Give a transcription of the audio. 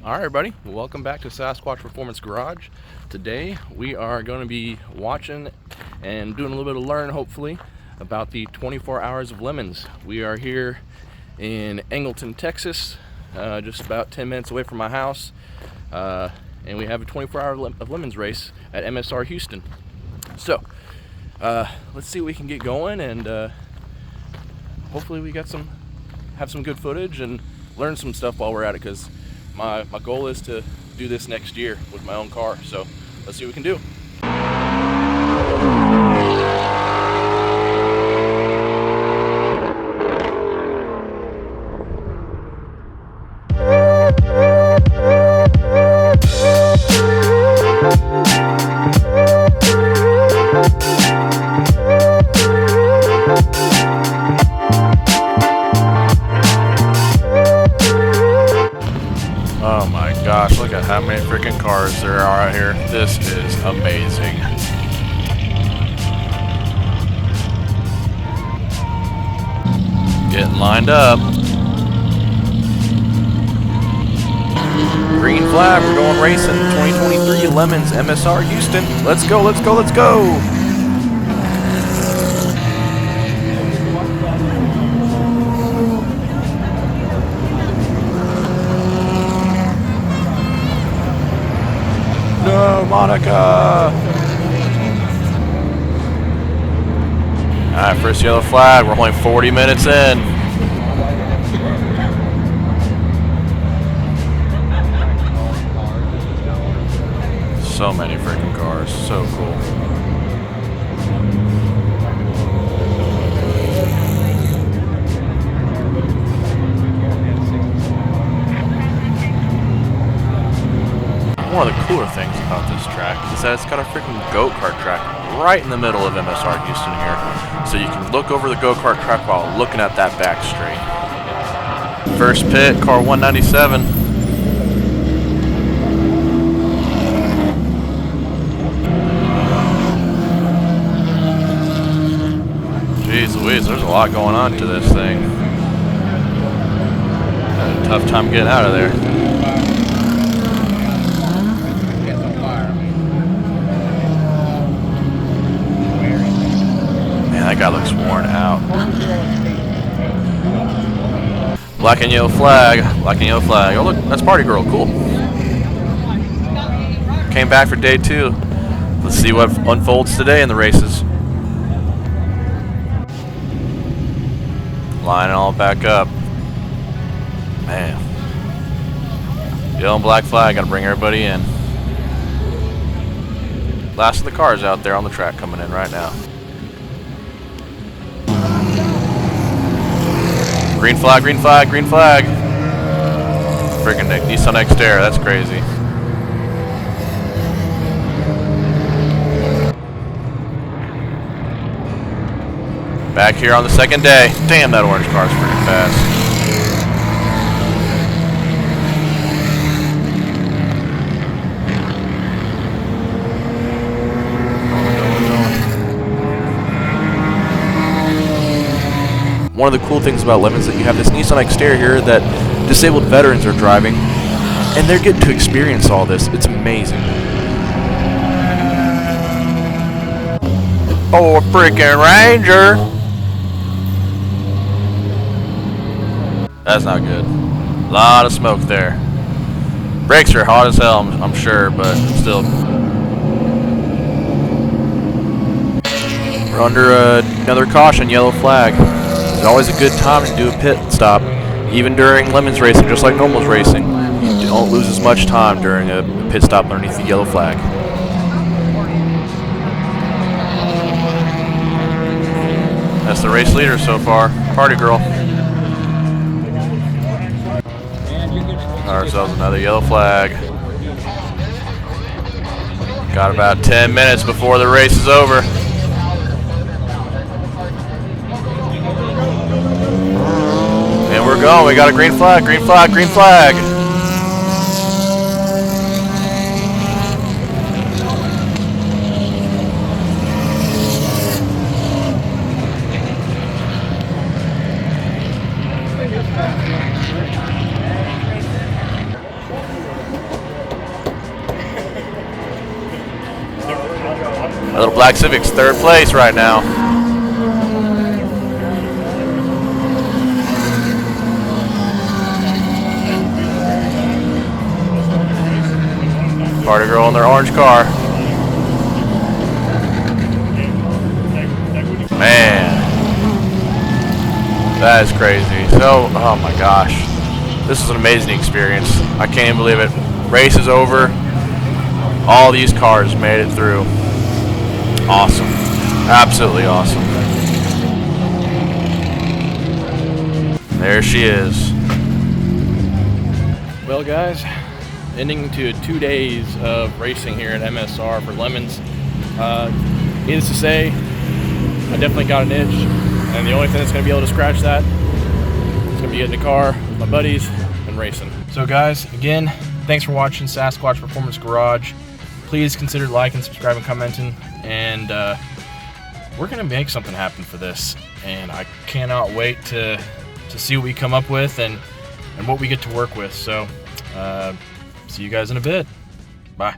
Alright everybody, welcome back to Sasquatch Performance Garage. Today we are going to be watching and doing a little bit of learn, hopefully, about the 24 Hours of Lemons. We are here in Angleton, Texas, just about 10 minutes away from my house, and we have a 24 Hour of Lemons race at MSR Houston. So, let's see what we can get going, and hopefully we have some good footage and learn some stuff while we're at it, because my goal is to do this next year with my own car. So let's see what we can do. Oh my gosh, look at how many freaking cars there are out here. This is amazing. Getting lined up. Green flag, we're going racing. 2023 Lemons, MSR Houston. Let's go, let's go, let's go. No, Monica! Alright, first yellow flag. We're only 40 minutes in. So many freaking cars. So cool. One of the cooler things about this track is that it's got a freaking go-kart track right in the middle of MSR Houston here. So you can look over the go-kart track while looking at that back straight. First pit, car 197. Jeez Louise, there's a lot going on to this thing. Had a tough time getting out of there. That guy looks worn out. Black and yellow flag. Black and yellow flag. Oh look, that's Party Girl. Cool. Came back for day 2. Let's see what unfolds today in the races. Lining all back up. Man. Yellow and black flag. Gotta bring everybody in. Last of the cars out there on the track coming in right now. Green flag, green flag, green flag. Freaking Nissan Xterra, that's crazy. Back here on the second day. Damn, that orange car's freaking fast. One of the cool things about Lemons is that you have this Nissan Xterra here that disabled veterans are driving, and they're getting to experience all this. It's amazing. Oh, a freaking Ranger! That's not good. A lot of smoke there. Brakes are hot as hell, I'm sure, but still. We're under another caution, yellow flag. It's always a good time to do a pit stop, even during Lemons racing, just like normals racing. You don't lose as much time during a pit stop underneath the yellow flag. That's the race leader so far, Party Girl. Got ourselves another yellow flag. Got about 10 minutes before the race is over. And we're going. We got a green flag, green flag, green flag. My little black Civic's third place right now. Party girl in their orange car. Man, that is crazy. So, oh my gosh, this is an amazing experience. I can't even believe it. Race is over. All these cars made it through. Awesome. Absolutely awesome. There she is. Well, guys, ending to 2 days of racing here at MSR for Lemons. Needless to say, I definitely got an itch, and the only thing that's going to be able to scratch that is going to be getting in the car with my buddies and racing. So guys, again, thanks for watching Sasquatch Performance Garage. Please consider liking, subscribing, commenting, and we're going to make something happen for this, and I cannot wait to see what we come up with and what we get to work with. So see you guys in a bit. Bye.